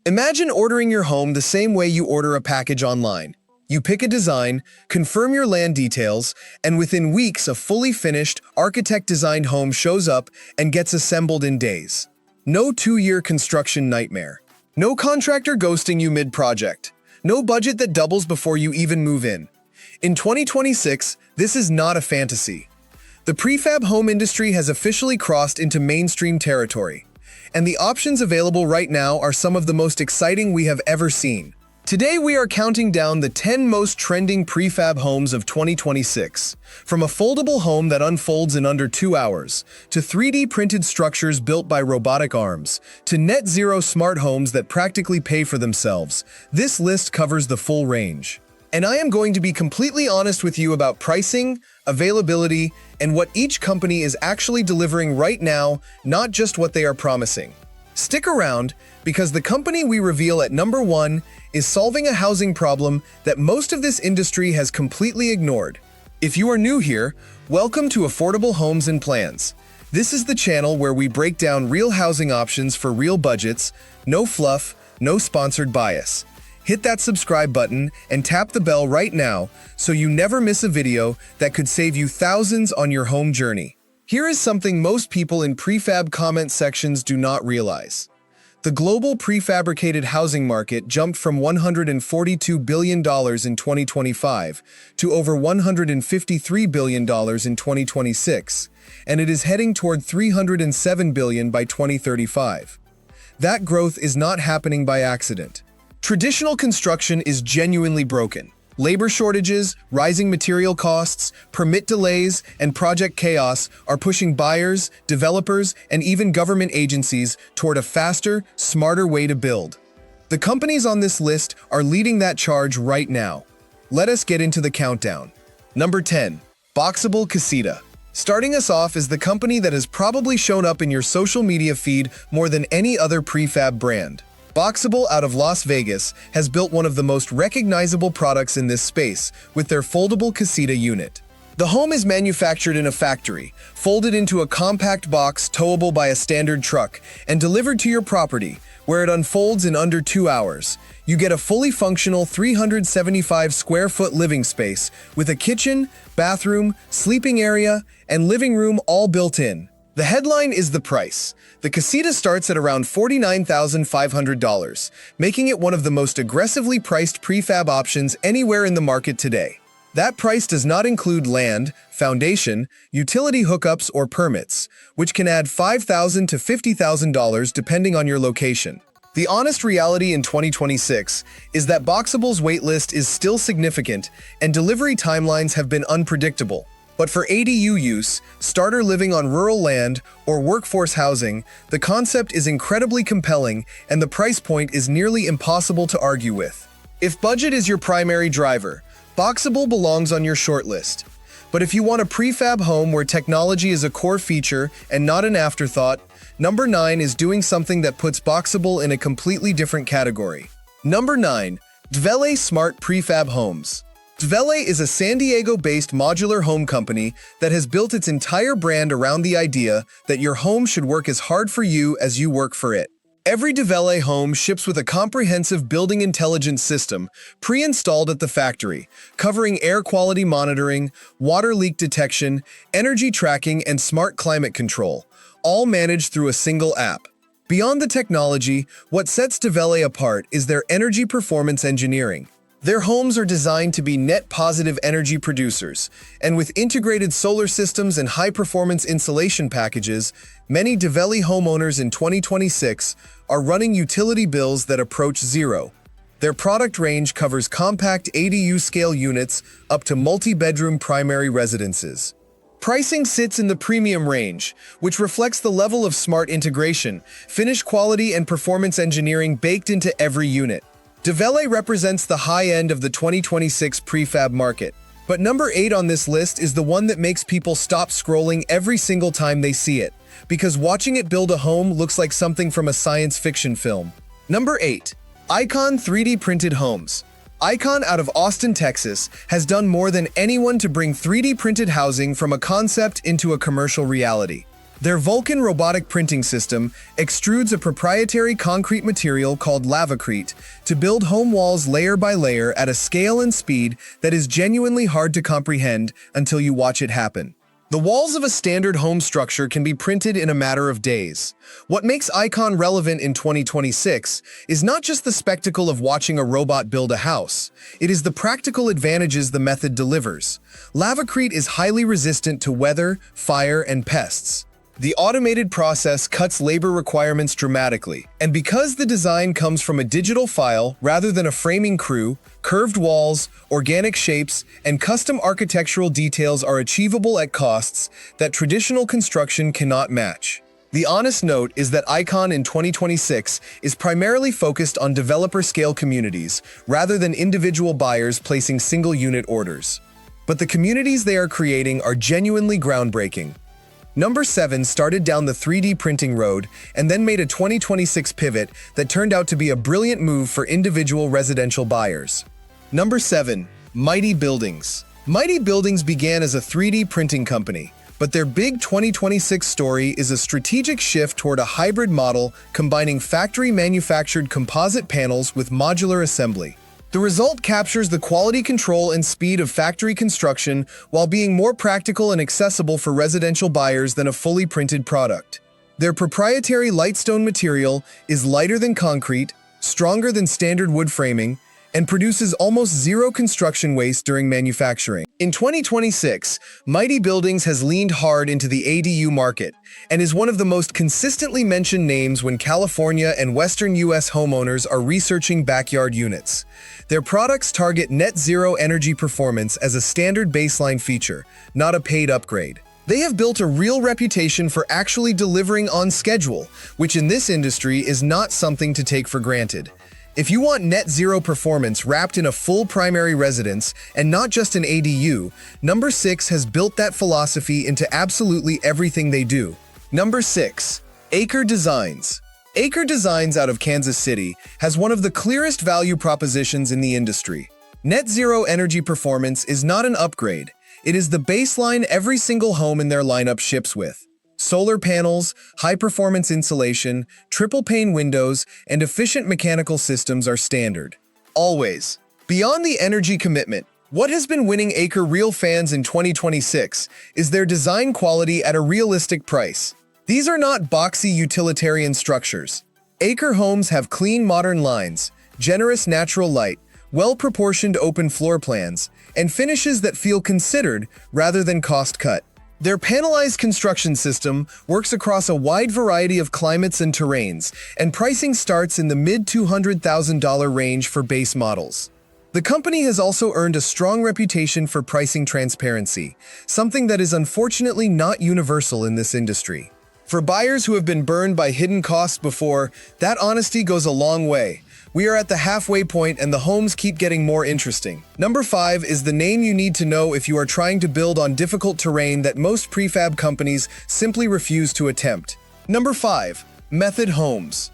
Imagine ordering your home the same way you order a package online. You pick a design, confirm your land details, and within weeks a fully finished, architect-designed home shows up and gets assembled in days. No 2-year construction nightmare. No contractor ghosting you mid-project. No budget that doubles before you even move in. In 2026, this is not a fantasy. The prefab home industry has officially crossed into mainstream territory, and the options available right now are some of the most exciting we have ever seen. Today we are counting down the 10 most trending prefab homes of 2026, from a foldable home that unfolds in under 2 hours, to 3D printed structures built by robotic arms, to net zero smart homes that practically pay for themselves. This list covers the full range. And I am going to be completely honest with you about pricing, availability, and what each company is actually delivering right now, not just what they are promising. Stick around, because the company we reveal at number 1 is solving a housing problem that most of this industry has completely ignored. If you are new here, welcome to Affordable Homes and Plans. This is the channel where we break down real housing options for real budgets, no fluff, no sponsored bias. Hit that subscribe button and tap the bell right now so you never miss a video that could save you thousands on your home journey. Here is something most people in prefab comment sections do not realize. The global prefabricated housing market jumped from $142 billion in 2025 to over $153 billion in 2026, and it is heading toward $307 billion by 2035. That growth is not happening by accident. Traditional construction is genuinely broken. Labor shortages, rising material costs, permit delays, and project chaos are pushing buyers, developers, and even government agencies toward a faster, smarter way to build. The companies on this list are leading that charge right now. Let us get into the countdown. Number 10. Boxabl Casita. Starting us off is the company that has probably shown up in your social media feed more than any other prefab brand. Boxabl out of Las Vegas has built one of the most recognizable products in this space with their foldable Casita unit. The home is manufactured in a factory, folded into a compact box towable by a standard truck, and delivered to your property, where it unfolds in under 2 hours. You get a fully functional 375 square foot living space with a kitchen, bathroom, sleeping area, and living room all built in. The headline is the price. The Casita starts at around $49,500, making it one of the most aggressively priced prefab options anywhere in the market today. That price does not include land, foundation, utility hookups, or permits, which can add $5,000 to $50,000 depending on your location. The honest reality in 2026 is that Boxabl's waitlist is still significant and delivery timelines have been unpredictable. But for ADU use, starter living on rural land, or workforce housing, the concept is incredibly compelling and the price point is nearly impossible to argue with. If budget is your primary driver, Boxabl belongs on your shortlist. But if you want a prefab home where technology is a core feature and not an afterthought, number 9 is doing something that puts Boxabl in a completely different category. Number 9. Dvele Smart Prefab Homes. Dvele is a San Diego-based modular home company that has built its entire brand around the idea that your home should work as hard for you as you work for it. Every Dvele home ships with a comprehensive building intelligence system pre-installed at the factory, covering air quality monitoring, water leak detection, energy tracking, and smart climate control, all managed through a single app. Beyond the technology, what sets Dvele apart is their energy performance engineering. Their homes are designed to be net positive energy producers, and with integrated solar systems and high-performance insulation packages, many Dvele homeowners in 2026 are running utility bills that approach zero. Their product range covers compact ADU-scale units up to multi-bedroom primary residences. Pricing sits in the premium range, which reflects the level of smart integration, finish quality, and performance engineering baked into every unit. Dvele represents the high end of the 2026 prefab market, but number 8 on this list is the one that makes people stop scrolling every single time they see it, because watching it build a home looks like something from a science fiction film. Number 8. Icon 3D Printed Homes. Icon out of Austin, Texas, has done more than anyone to bring 3D printed housing from a concept into a commercial reality. Their Vulcan robotic printing system extrudes a proprietary concrete material called lavacrete to build home walls layer by layer at a scale and speed that is genuinely hard to comprehend until you watch it happen. The walls of a standard home structure can be printed in a matter of days. What makes Icon relevant in 2026 is not just the spectacle of watching a robot build a house. It is the practical advantages the method delivers. Lavacrete is highly resistant to weather, fire, and pests. The automated process cuts labor requirements dramatically, and because the design comes from a digital file rather than a framing crew, curved walls, organic shapes, and custom architectural details are achievable at costs that traditional construction cannot match. The honest note is that Icon in 2026 is primarily focused on developer-scale communities rather than individual buyers placing single-unit orders. But the communities they are creating are genuinely groundbreaking. Number 7 started down the 3D printing road and then made a 2026 pivot that turned out to be a brilliant move for individual residential buyers. Number 7. Mighty Buildings. Mighty Buildings began as a 3D printing company, but their big 2026 story is a strategic shift toward a hybrid model combining factory-manufactured composite panels with modular assembly. The result captures the quality control and speed of factory construction while being more practical and accessible for residential buyers than a fully printed product. Their proprietary lightstone material is lighter than concrete, stronger than standard wood framing, and produces almost zero construction waste during manufacturing. In 2026, Mighty Buildings has leaned hard into the ADU market and is one of the most consistently mentioned names when California and Western U.S. homeowners are researching backyard units. Their products target net zero energy performance as a standard baseline feature, not a paid upgrade. They have built a real reputation for actually delivering on schedule, which in this industry is not something to take for granted. If you want net zero performance wrapped in a full primary residence and not just an ADU, Number 6 has built that philosophy into absolutely everything they do. Number 6. Acre Designs. Acre Designs out of Kansas City has one of the clearest value propositions in the industry. Net zero energy performance is not an upgrade. It is the baseline every single home in their lineup ships with. Solar panels, high-performance insulation, triple-pane windows, and efficient mechanical systems are standard. Always. Beyond the energy commitment, what has been winning Acre real fans in 2026 is their design quality at a realistic price. These are not boxy utilitarian structures. Acre homes have clean modern lines, generous natural light, well-proportioned open floor plans, and finishes that feel considered rather than cost-cut. Their panelized construction system works across a wide variety of climates and terrains, and pricing starts in the mid-$200,000 range for base models. The company has also earned a strong reputation for pricing transparency, something that is unfortunately not universal in this industry. For buyers who have been burned by hidden costs before, that honesty goes a long way. We are at the halfway point and the homes keep getting more interesting. Number 5 is the name you need to know if you are trying to build on difficult terrain that most prefab companies simply refuse to attempt. Number 5. Method Homes.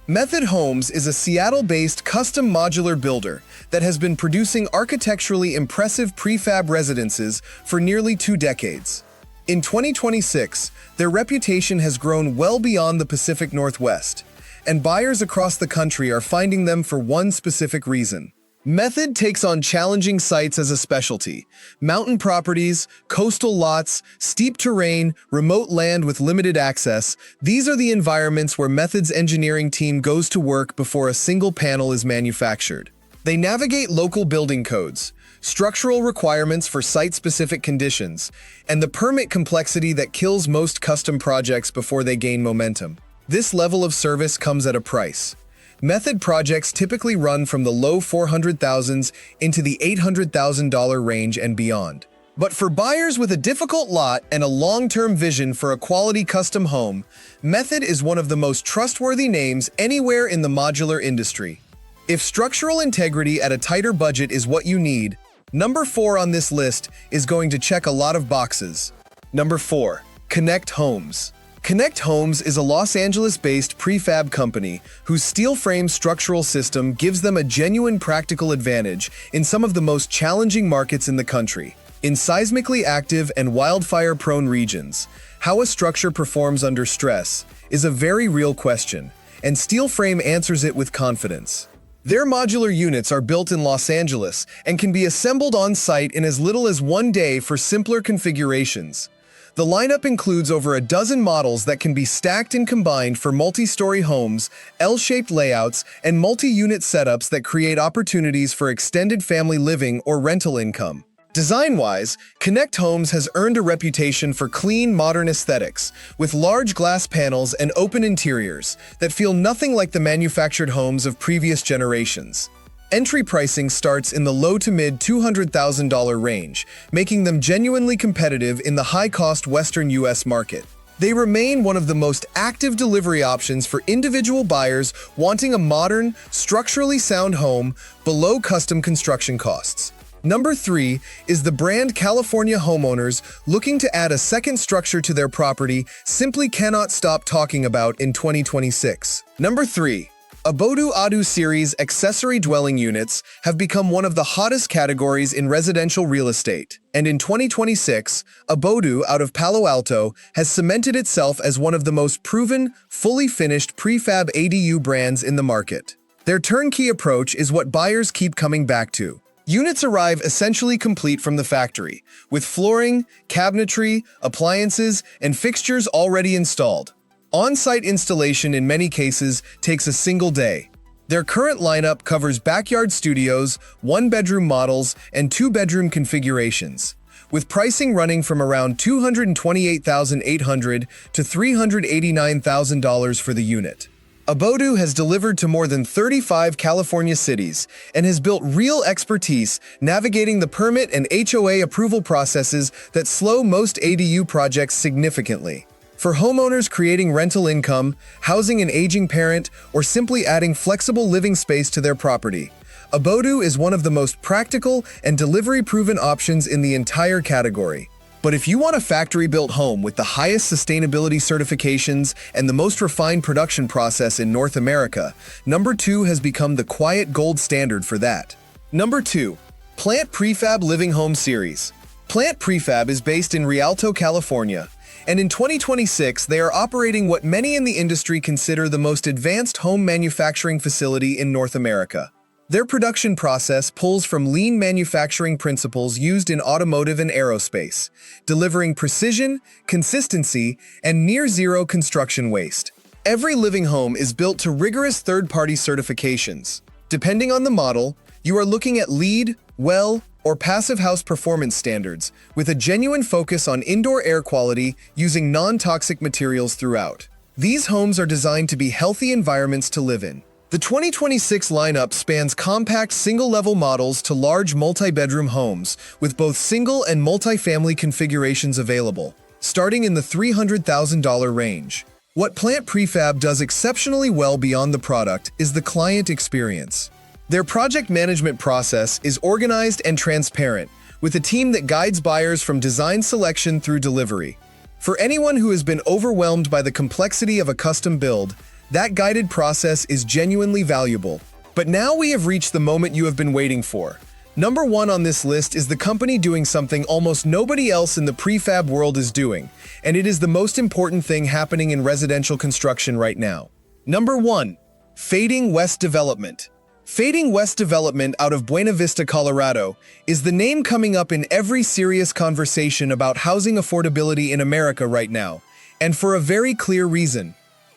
Method Homes is a Seattle-based custom modular builder that has been producing architecturally impressive prefab residences for nearly 2 decades. In 2026, their reputation has grown well beyond the Pacific Northwest, and buyers across the country are finding them for one specific reason. Method takes on challenging sites as a specialty. Mountain properties, coastal lots, steep terrain, remote land with limited access, these are the environments where Method's engineering team goes to work before a single panel is manufactured. They navigate local building codes, structural requirements for site-specific conditions, and the permit complexity that kills most custom projects before they gain momentum. This level of service comes at a price. Method projects typically run from the low $400,000s into the $800,000 range and beyond. But for buyers with a difficult lot and a long-term vision for a quality custom home, Method is one of the most trustworthy names anywhere in the modular industry. If structural integrity at a tighter budget is what you need, number 4 on this list is going to check a lot of boxes. Number 4. Connect Homes. Connect Homes is a Los Angeles-based prefab company whose steel frame structural system gives them a genuine practical advantage in some of the most challenging markets in the country, in seismically active and wildfire-prone regions. How a structure performs under stress is a very real question, and Steel Frame answers it with confidence. Their modular units are built in Los Angeles and can be assembled on-site in as little as 1 day for simpler configurations. The lineup includes over a dozen models that can be stacked and combined for multi-story homes, L-shaped layouts, and multi-unit setups that create opportunities for extended family living or rental income. Design-wise, Connect Homes has earned a reputation for clean, modern aesthetics, with large glass panels and open interiors that feel nothing like the manufactured homes of previous generations. Entry pricing starts in the low to mid $200,000 range, making them genuinely competitive in the high-cost Western U.S. market. They remain one of the most active delivery options for individual buyers wanting a modern, structurally sound home below custom construction costs. Number 3 is the brand California homeowners looking to add a second structure to their property simply cannot stop talking about in 2026. Number 3. Abodu series accessory dwelling units have become one of the hottest categories in residential real estate. And in 2026, Abodu out of Palo Alto has cemented itself as one of the most proven, fully finished prefab ADU brands in the market. Their turnkey approach is what buyers keep coming back to. Units arrive essentially complete from the factory, with flooring, cabinetry, appliances, and fixtures already installed. On-site installation in many cases takes a single day. Their current lineup covers backyard studios, 1-bedroom models, and 2-bedroom configurations, with pricing running from around $228,800 to $389,000 for the unit. Abodu has delivered to more than 35 California cities and has built real expertise navigating the permit and HOA approval processes that slow most ADU projects significantly. For homeowners creating rental income, housing an aging parent, or simply adding flexible living space to their property, Abodu is one of the most practical and delivery-proven options in the entire category. But if you want a factory-built home with the highest sustainability certifications and the most refined production process in North America, number 2 has become the quiet gold standard for that. Number 2. Plant Prefab Living Home Series. Plant Prefab is based in Rialto, California, and in 2026 they are operating what many in the industry consider the most advanced home manufacturing facility in North America. Their production process pulls from lean manufacturing principles used in automotive and aerospace, delivering precision, consistency, and near-zero construction waste. Every living home is built to rigorous third-party certifications. Depending on the model, you are looking at LEED, WELL, or Passive House Performance standards, with a genuine focus on indoor air quality using non-toxic materials throughout. These homes are designed to be healthy environments to live in. The 2026 lineup spans compact single-level models to large multi-bedroom homes, with both single and multi-family configurations available, starting in the $300,000 range. What Plant Prefab does exceptionally well beyond the product is the client experience. Their project management process is organized and transparent, with a team that guides buyers from design selection through delivery. For anyone who has been overwhelmed by the complexity of a custom build, that guided process is genuinely valuable. But now we have reached the moment you have been waiting for. Number 1 on this list is the company doing something almost nobody else in the prefab world is doing, and it is the most important thing happening in residential construction right now. Number 1. Fading West Development. Fading West Development out of Buena Vista, Colorado, is the name coming up in every serious conversation about housing affordability in America right now, and for a very clear reason.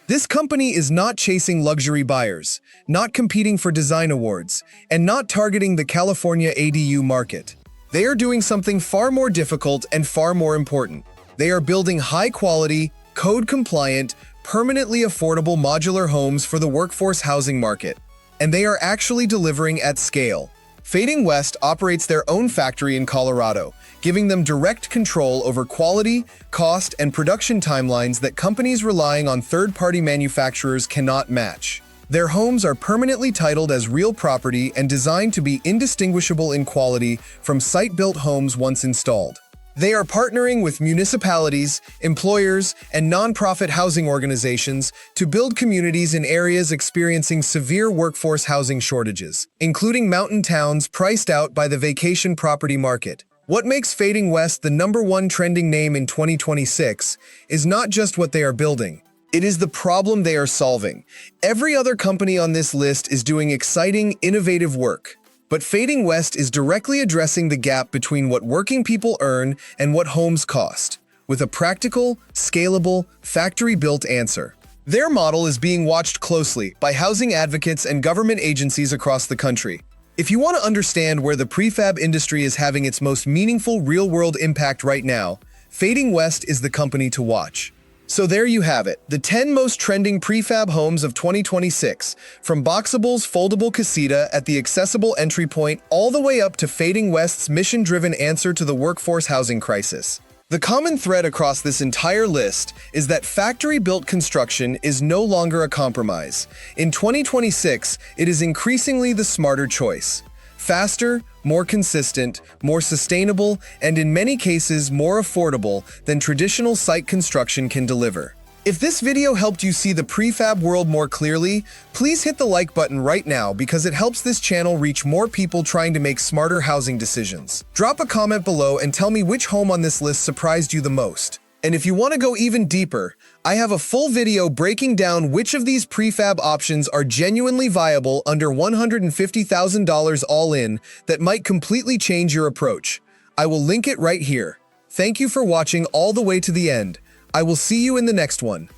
This company is not chasing luxury buyers, not competing for design awards, and not targeting the California ADU market. They are doing something far more difficult and far more important. They are building high-quality, code-compliant, permanently affordable modular homes for the workforce housing market. And they are actually delivering at scale. Fading West operates their own factory in Colorado, giving them direct control over quality, cost, and production timelines that companies relying on third-party manufacturers cannot match. Their homes are permanently titled as real property and designed to be indistinguishable in quality from site-built homes once installed. They are partnering with municipalities, employers, and nonprofit housing organizations to build communities in areas experiencing severe workforce housing shortages, including mountain towns priced out by the vacation property market. What makes Fading West the #1 trending name in 2026 is not just what they are building. It is the problem they are solving. Every other company on this list is doing exciting, innovative work. But Fading West is directly addressing the gap between what working people earn and what homes cost, with a practical, scalable, factory-built answer. Their model is being watched closely by housing advocates and government agencies across the country. If you want to understand where the prefab industry is having its most meaningful real-world impact right now, Fading West is the company to watch. So there you have it, the 10 most trending prefab homes of 2026, from Boxabl's foldable Casita at the accessible entry point all the way up to Fading West's mission-driven answer to the workforce housing crisis. The common thread across this entire list is that factory-built construction is no longer a compromise. In 2026, it is increasingly the smarter choice. Faster, more consistent, more sustainable, and in many cases more affordable than traditional site construction can deliver. If this video helped you see the prefab world more clearly, please hit the like button right now because it helps this channel reach more people trying to make smarter housing decisions. Drop a comment below and tell me which home on this list surprised you the most. And if you want to go even deeper, I have a full video breaking down which of these prefab options are genuinely viable under $150,000 all in that might completely change your approach. I will link it right here. Thank you for watching all the way to the end. I will see you in the next one.